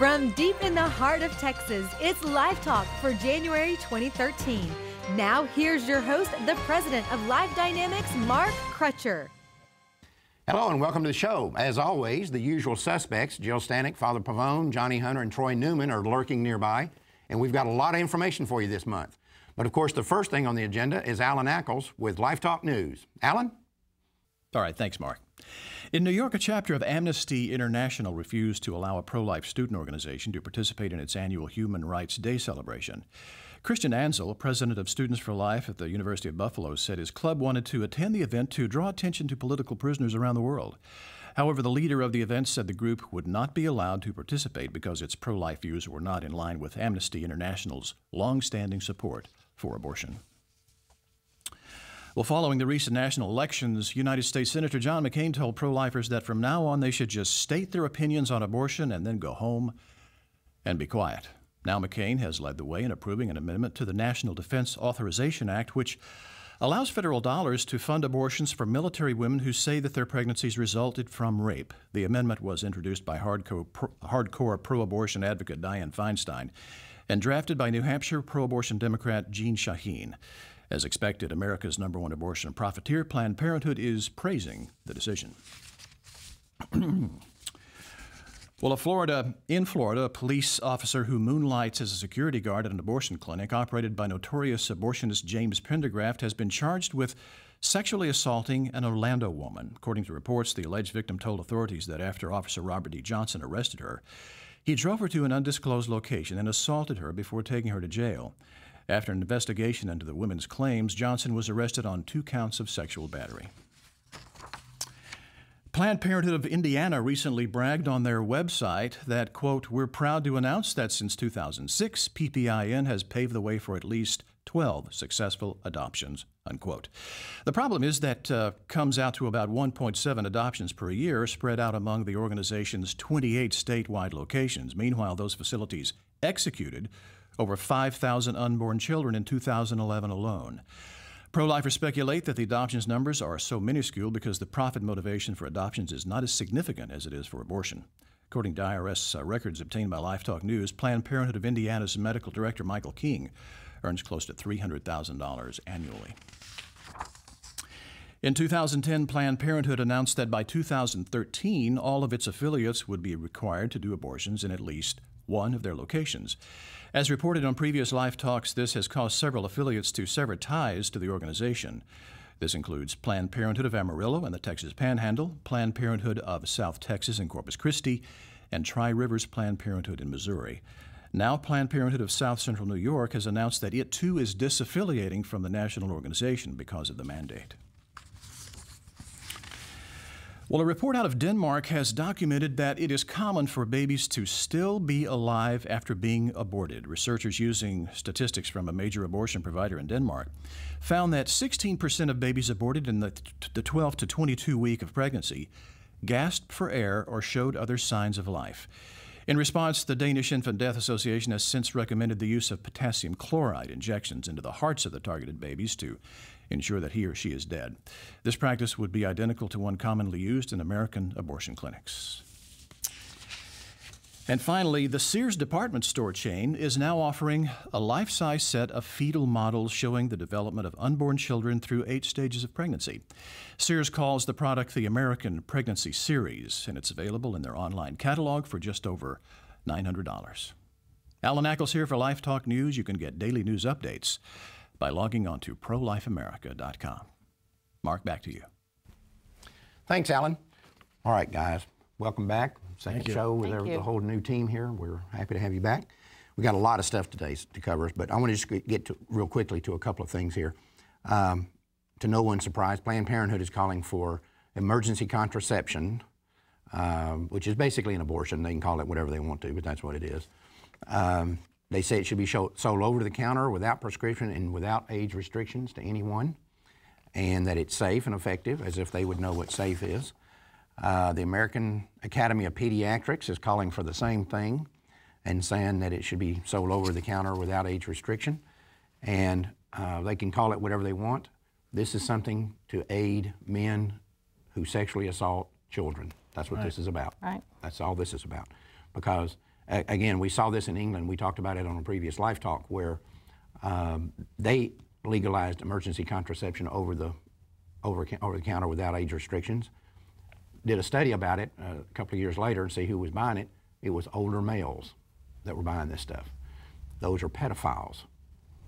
From deep in the heart of Texas, it's Life Talk for January 2013. Now, here's your host, the president of Life Dynamics, Mark Crutcher. Hello and welcome to the show. As always, the usual suspects, Jill Stanek, Father Favone, Johnny Hunter, and Troy Newman are lurking nearby, and we've got a lot of information for you this month. But of course, the first thing on the agenda is Alan Ackles with Life Talk News. Alan? All right, thanks, Mark. In New York, a chapter of Amnesty International refused to allow a pro-life student organization to participate in its annual Human Rights Day celebration. Christian Ansel, president of Students for Life at the University of Buffalo, said his club wanted to attend the event to draw attention to political prisoners around the world. However, the leader of the event said the group would not be allowed to participate because its pro-life views were not in line with Amnesty International's long-standing support for abortion. Well, following the recent national elections, United States Senator John McCain told pro-lifers that from now on they should just state their opinions on abortion and then go home and be quiet. Now McCain has led the way in approving an amendment to the National Defense Authorization Act, which allows federal dollars to fund abortions for military women who say that their pregnancies resulted from rape. The amendment was introduced by hardcore pro-abortion advocate Dianne Feinstein and drafted by New Hampshire pro-abortion Democrat Jeanne Shaheen. As expected, America's #1 abortion profiteer, Planned Parenthood, is praising the decision. Well, in Florida, a police officer who moonlights as a security guard at an abortion clinic operated by notorious abortionist James Pendergraft has been charged with sexually assaulting an Orlando woman. According to reports, the alleged victim told authorities that after Officer Robert D. Johnson arrested her, he drove her to an undisclosed location and assaulted her before taking her to jail. After an investigation into the women's claims, Johnson was arrested on 2 counts of sexual battery. Planned Parenthood of Indiana recently bragged on their website that, quote, "We're proud to announce that since 2006, PPIN has paved the way for at least 12 successful adoptions," unquote. The problem is that comes out to about 1.7 adoptions per year spread out among the organization's 28 statewide locations. Meanwhile, those facilities executed over 5,000 unborn children in 2011 alone. Pro-lifers speculate that the adoptions numbers are so minuscule because the profit motivation for adoptions is not as significant as it is for abortion. According to IRS records obtained by Life Talk News, Planned Parenthood of Indiana's medical director, Michael King, earns close to $300,000 annually. In 2010, Planned Parenthood announced that by 2013, all of its affiliates would be required to do abortions in at least one of their locations. As reported on previous Life Talks, this has caused several affiliates to sever ties to the organization. This includes Planned Parenthood of Amarillo and the Texas Panhandle, Planned Parenthood of South Texas and Corpus Christi, and Tri-Rivers Planned Parenthood in Missouri. Now, Planned Parenthood of South Central New York has announced that it too is disaffiliating from the national organization because of the mandate. Well, a report out of Denmark has documented that it is common for babies to still be alive after being aborted. Researchers using statistics from a major abortion provider in Denmark found that 16% of babies aborted in the 12 to 22 week of pregnancy gasped for air or showed other signs of life. In response, the Danish Infant Death Association has since recommended the use of potassium chloride injections into the hearts of the targeted babies to ensure that he or she is dead. This practice would be identical to one commonly used in American abortion clinics. And finally, the Sears department store chain is now offering a life-size set of fetal models showing the development of unborn children through 8 stages of pregnancy. Sears calls the product the American Pregnancy Series, and it's available in their online catalog for just over $900. Alan Ackles here for Life Talk News. You can get daily news updates by logging on to ProLifeAmerica.com. Mark, back to you. Thanks, Alan. All right, guys, welcome back. Second show with the whole new team here. We're happy to have you back. We got a lot of stuff today to cover, but I want to just get to, real quickly to a couple of things here. To no one's surprise, Planned Parenthood is calling for emergency contraception, which is basically an abortion. They can call it whatever they want to, but that's what it is. They say it should be sold over the counter without prescription and without age restrictions to anyone, and that it's safe and effective, as if they would know what safe is. The American Academy of Pediatrics is calling for the same thing and saying that it should be sold over the counter without age restriction. And they can call it whatever they want. This is something to aid men who sexually assault children. That's what this is about. Right. That's all this is about. Because Again, we saw this in England. We talked about it on a previous Life Talk, where they legalized emergency contraception over the counter without age restrictions. Did a study about it a couple of years later and see who was buying it. It was older males that were buying this stuff. Those are pedophiles.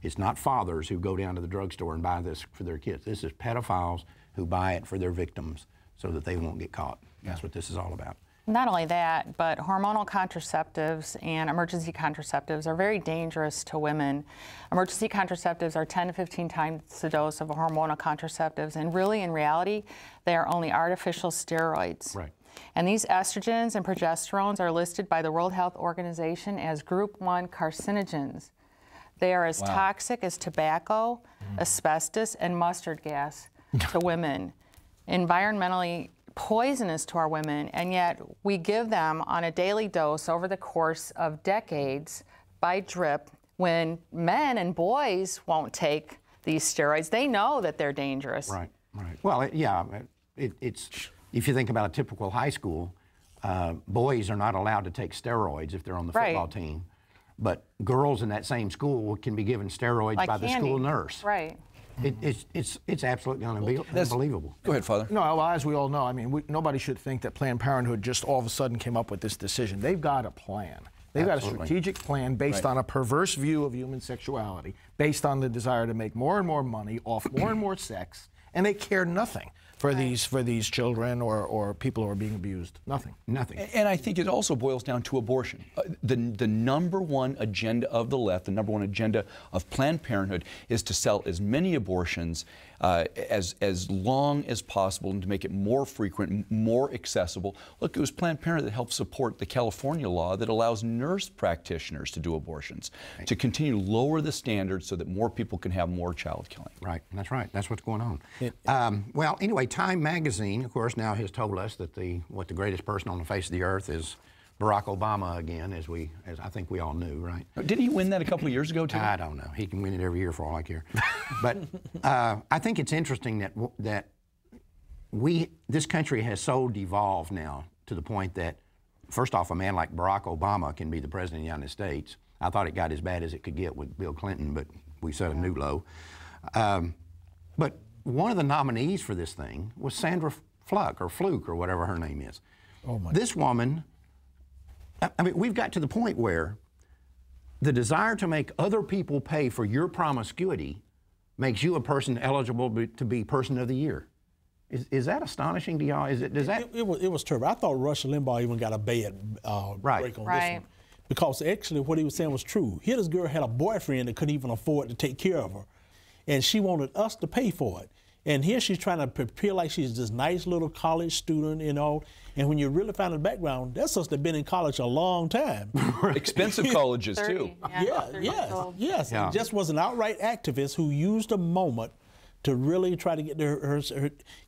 It's not fathers who go down to the drugstore and buy this for their kids. This is pedophiles who buy it for their victims so that they won't get caught. That's what this is all about. Not only that, but hormonal contraceptives and emergency contraceptives are very dangerous to women. Emergency contraceptives are 10 to 15 times the dose of hormonal contraceptives, and really, in reality, they are only artificial steroids. Right. And these estrogens and progesterones are listed by the World Health Organization as Group 1 carcinogens. They are as toxic as tobacco, asbestos, and mustard gas to women. Environmentally poisonous to our women, and yet we give them on a daily dose over the course of decades by drip, when men and boys won't take these steroids. They know that they're dangerous. Right, right. Well, it's if you think about a typical high school, boys are not allowed to take steroids if they're on the football team, but girls in that same school can be given steroids by the school nurse. Right. It's absolutely unbelievable. Go ahead, Father. No, well, as we all know, I mean, nobody should think that Planned Parenthood just all of a sudden came up with this decision. They've got a plan. They've got a strategic plan based on a perverse view of human sexuality, based on the desire to make more and more money off more and more sex, and they care nothing for these children or people who are being abused. Nothing. Nothing. And I think it also boils down to abortion. The number one agenda of the left, the number one agenda of Planned Parenthood, is to sell as many abortions as long as possible and to make it more frequent, more accessible. Look, it was Planned Parenthood that helped support the California law that allows nurse practitioners to do abortions, to continue to lower the standards so that more people can have more child killing. Right, that's right. That's what's going on. Well, anyway, Time magazine, of course, now has told us that the greatest person on the face of the earth is Barack Obama again, as I think we all knew, right? Did he win that a couple of years ago, too? I don't know. He can win it every year for all I care. But I think it's interesting that this country has so devolved now to the point that, first off, a man like Barack Obama can be the president of the United States. I thought it got as bad as it could get with Bill Clinton, but we set a new low. But one of the nominees for this thing was Sandra Fluke or whatever her name is. Oh my! This woman, I mean, we've got to the point where the desire to make other people pay for your promiscuity makes you a person eligible to be Person of the Year. Is that astonishing to y'all? It was terrible. I thought Rush Limbaugh even got a bad break on this one. Because actually what he was saying was true. Here this girl had a boyfriend that couldn't even afford to take care of her. And she wanted us to pay for it. And here she's trying to appear like she's this nice little college student, you know. And when you really find the background, that's us that been in college a long time. Expensive colleges, 30, too. Yes. And just was an outright activist who used a moment to really try to get her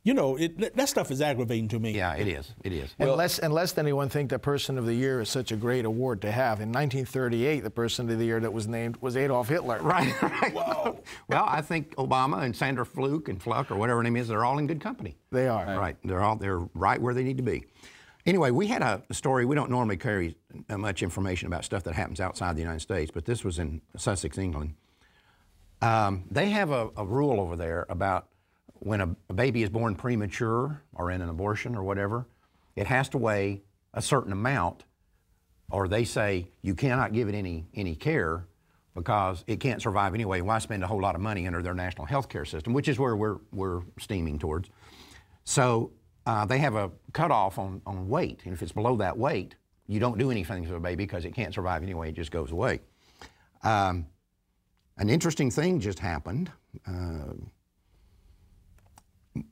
you know, that stuff is aggravating to me. Yeah, it is. It is. And lest anyone think that Person of the Year is such a great award to have. In 1938, the Person of the Year that was named was Adolf Hitler. Right. Wow. Well, I think Obama and Sandra Fluke or whatever her name is, they're all in good company. They are. Right. They're right where they need to be. Anyway, we had a story. We don't normally carry much information about stuff that happens outside the United States, but this was in Sussex, England. They have a rule over there about when a baby is born premature or in an abortion or whatever, it has to weigh a certain amount, or they say you cannot give it any care because it can't survive anyway. Why spend a whole lot of money under their national health care system, which is where we're steaming towards. So they have a cutoff on weight, and if it's below that weight, you don't do anything to the baby because it can't survive anyway. It just goes away. An interesting thing just happened.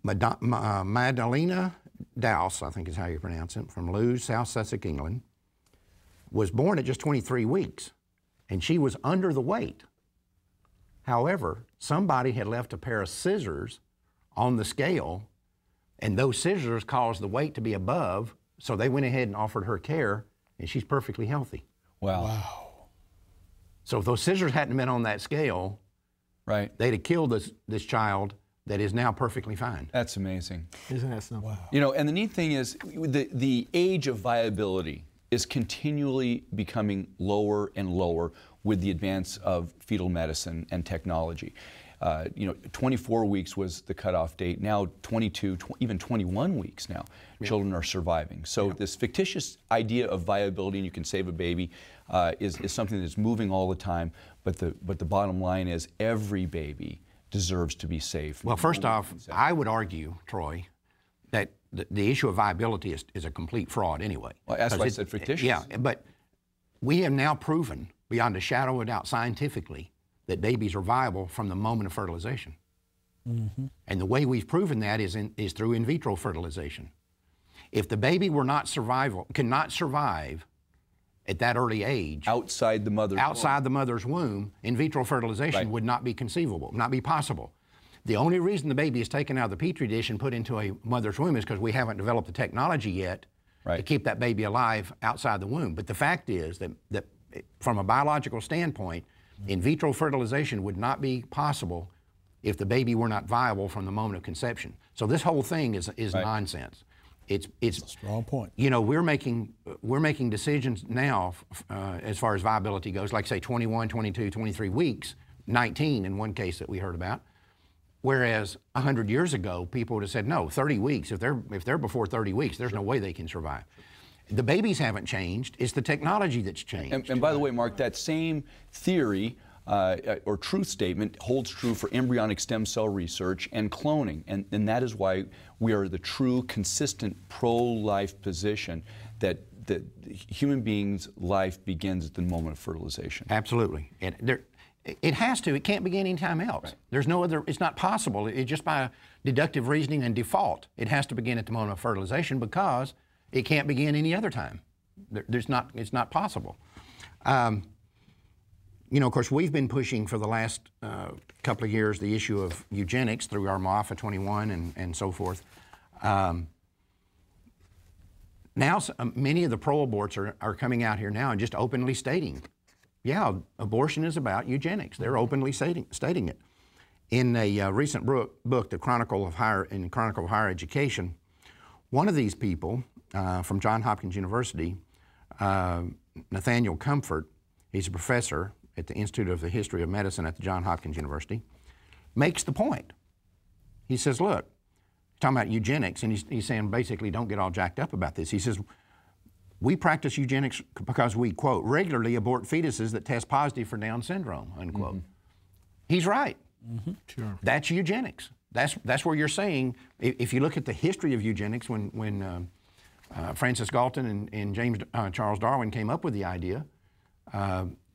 Madalena Dowse, I think is how you pronounce it, from Lewes, South Sussex, England, was born at just 23 weeks, and she was under the weight. However, somebody had left a pair of scissors on the scale, and those scissors caused the weight to be above, so they went ahead and offered her care, and she's perfectly healthy. Wow. So if those scissors hadn't been on that scale, right, they'd have killed this child that is now perfectly fine. That's amazing. Isn't that something? Wow. You know, and the neat thing is the age of viability is continually becoming lower and lower with the advance of fetal medicine and technology. 24 weeks was the cutoff date. Now 22, even 21 weeks now, children are surviving. So this fictitious idea of viability and you can save a baby is something that's moving all the time. But the bottom line is every baby deserves to be safe. Well, first off, I would argue, Troy, that the issue of viability is a complete fraud anyway. Well, that's why I said fictitious. Yeah, but we have now proven beyond a shadow of a doubt scientifically that babies are viable from the moment of fertilization. Mm-hmm. And the way we've proven that is through in vitro fertilization. If the baby were not cannot survive at that early age, outside the mother's womb, in vitro fertilization would not be conceivable, not be possible. The only reason the baby is taken out of the petri dish and put into a mother's womb is because we haven't developed the technology yet to keep that baby alive outside the womb. But the fact is that from a biological standpoint, in vitro fertilization would not be possible if the baby were not viable from the moment of conception. So this whole thing is nonsense. It's a strong point. You know, we're making decisions now as far as viability goes, like say 21, 22, 23 weeks, 19 in one case that we heard about. Whereas 100 years ago, people would have said, no, 30 weeks. If they're before 30 weeks, there's no way they can survive. The babies haven't changed. It's the technology that's changed. And by the way, Mark, that same theory or truth statement holds true for embryonic stem cell research and cloning. And that is why we are the true, consistent pro-life position that human beings' life begins at the moment of fertilization. Absolutely. It has to. It can't begin anytime else. Right. There's no other. It's not possible. It just by deductive reasoning and default, it has to begin at the moment of fertilization because it can't begin any other time. It's not possible. You know, of course, we've been pushing for the last couple of years the issue of eugenics through our MAFA 21 and so forth. Now, many of the pro-aborts are coming out here now and just openly stating, yeah, abortion is about eugenics. They're openly stating it. In a recent book, The Chronicle of Higher Education, one of these people from Johns Hopkins University, Nathaniel Comfort, he's a professor at the Institute of the History of Medicine at the Johns Hopkins University, makes the point. He says, look, talking about eugenics, and he's saying basically don't get all jacked up about this. He says, we practice eugenics because we, quote, regularly abort fetuses that test positive for Down syndrome, unquote. Mm-hmm. He's right. Mm-hmm. Sure. That's eugenics. That's where you're saying, if you look at the history of eugenics, when Francis Galton and James Charles Darwin came up with the idea,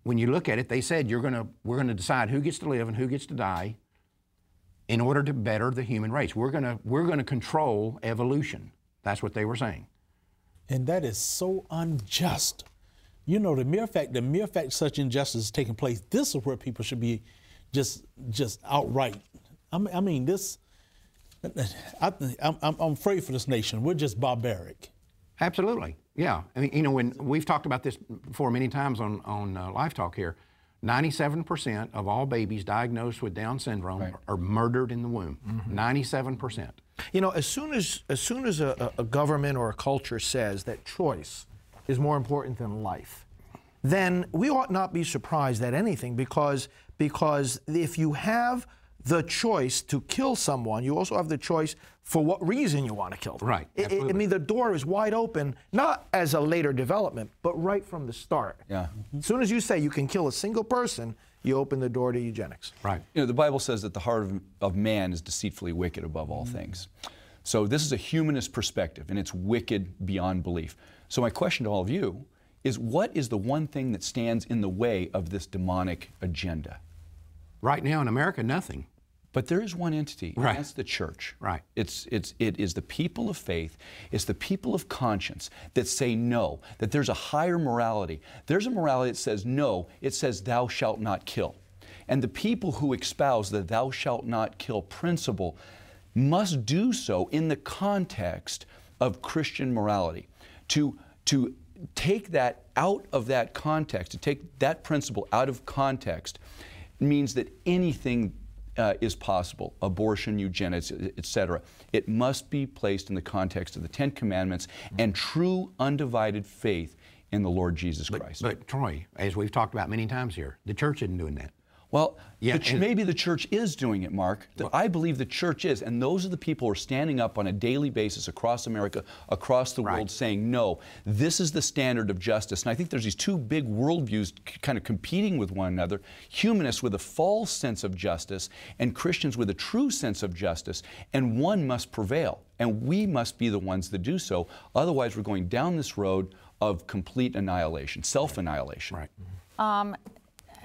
when you look at it, they said we're going to decide who gets to live and who gets to die in order to better the human race. We're going to control evolution. That's what they were saying. And that is so unjust. You know, the mere fact such injustice is taking place, this is where people should be just outright. I mean, this, I'm afraid for this nation. We're just barbaric. Absolutely, yeah. I mean, you know, when we've talked about this before many times on LifeTalk here, 97% of all babies diagnosed with Down syndrome are murdered in the womb. 97%. You know, as soon as a government or a culture says that choice is more important than life, then we ought not be surprised at anything because if you have the choice to kill someone, you also have the choice for what reason you want to kill them. Right. I mean, the door is wide open, not as a later development, but right from the start. Yeah. As soon as you say you can kill a single person, you open the door to eugenics. Right. You know, the Bible says that the heart of man is deceitfully wicked above all things. So this is a humanist perspective, and it's wicked beyond belief. So my question to all of you is, what is the one thing that stands in the way of this demonic agenda? Right now in America, nothing. But there is one entity, and that's the church. Right. It is the people of faith, it's the people of conscience that say no, that there's a higher morality. There's a morality that says no, it says thou shalt not kill. And the people who espouse the thou shalt not kill principle must do so in the context of Christian morality. To take that out of that context, to take that principle out of context, means that anything is possible, abortion, eugenics, etc. It must be placed in the context of the Ten Commandments and true undivided faith in the Lord Jesus Christ. But Troy, as we've talked about many times here, the church isn't doing that. Well, maybe the church is doing it, Mark. I believe the church is, and those are the people who are standing up on a daily basis across America, across the world, saying, no, this is the standard of justice. And I think there's these two big worldviews kind of competing with one another, humanists with a false sense of justice and Christians with a true sense of justice, and one must prevail, and we must be the ones that do so. Otherwise, we're going down this road of complete annihilation, self-annihilation. Right.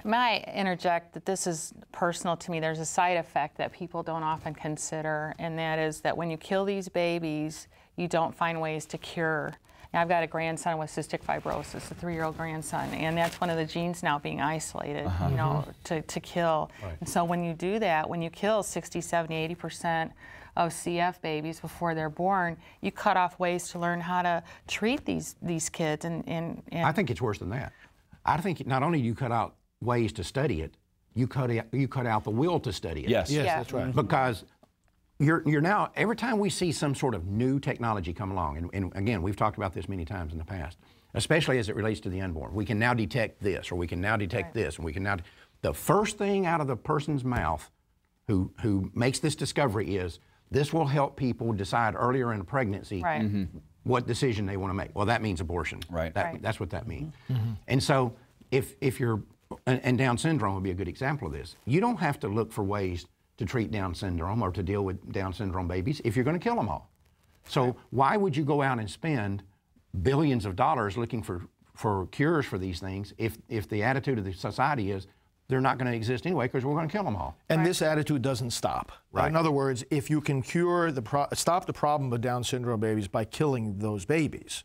May I interject that this is personal to me? There's a side effect that people don't often consider, and that is that when you kill these babies, you don't find ways to cure. Now, I've got a grandson with cystic fibrosis, a 3-year-old grandson, and that's one of the genes now being isolated, you know, to kill. Right. And so when you do that, when you kill 60, 70, 80% of CF babies before they're born, you cut off ways to learn how to treat these kids. And I think it's worse than that. I think not only do you cut out ways to study it, you cut out the will to study it. Yes, that's right. Because you're now, every time we see some sort of new technology come along, and again, we've talked about this many times in the past, especially as it relates to the unborn. We can now detect this, or we can now detect this, and we can now, the first thing out of the person's mouth who makes this discovery is, this will help people decide earlier in a pregnancy what decision they want to make. Well, that means abortion. Right. That's what that means. And so if you're, and Down syndrome would be a good example of this. You don't have to look for ways to treat Down syndrome or to deal with Down syndrome babies if you're going to kill them all. So why would you go out and spend billions of dollars looking for cures for these things if the attitude of the society is they're not going to exist anyway because we're going to kill them all? And this attitude doesn't stop. Right. In other words, if you can stop the problem of Down syndrome babies by killing those babies,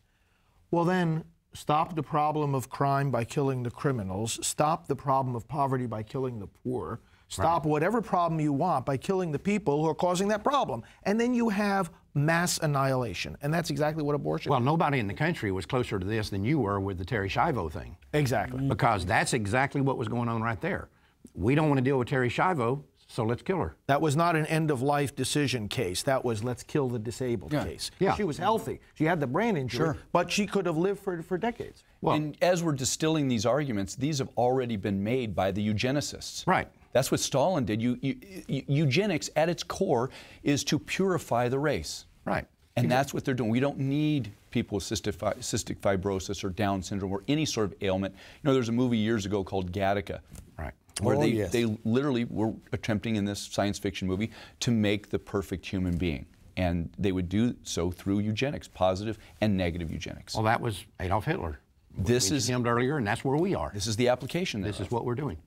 well then, stop the problem of crime by killing the criminals, stop the problem of poverty by killing the poor, stop whatever problem you want by killing the people who are causing that problem. And then you have mass annihilation. And that's exactly what abortion is. Well, nobody in the country was closer to this than you were with the Terri Schiavo thing. Exactly. Because that's exactly what was going on right there. We don't want to deal with Terri Schiavo, so let's kill her. That was not an end-of-life decision case. That was let's kill the disabled case. Yeah. She was healthy. She had the brain injury, but she could have lived for decades. Well, and as we're distilling these arguments, these have already been made by the eugenicists. Right. That's what Stalin did. Eugenics, at its core, is to purify the race. Right. And that's what they're doing. We don't need people with cystic fibrosis or Down syndrome or any sort of ailment. You know, there's a movie years ago called Gattaca. Right. Where they literally were attempting in this science fiction movie to make the perfect human being. And they would do so through eugenics, positive and negative eugenics. Well, that was Adolf Hitler. This is him earlier, and that's where we are. This is the application. This is what we're doing.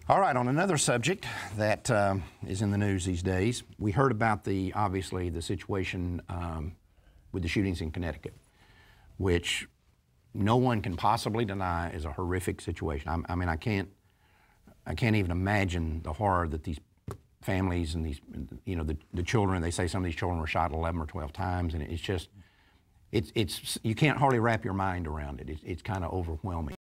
All right, on another subject that is in the news these days, we heard about obviously the situation with the shootings in Connecticut, which no one can possibly deny is a horrific situation. I mean, I can't even imagine the horror that these families and these, you know, the children. They say some of these children were shot 11 or 12 times, and it's just, you can't hardly wrap your mind around it. It's kind of overwhelming.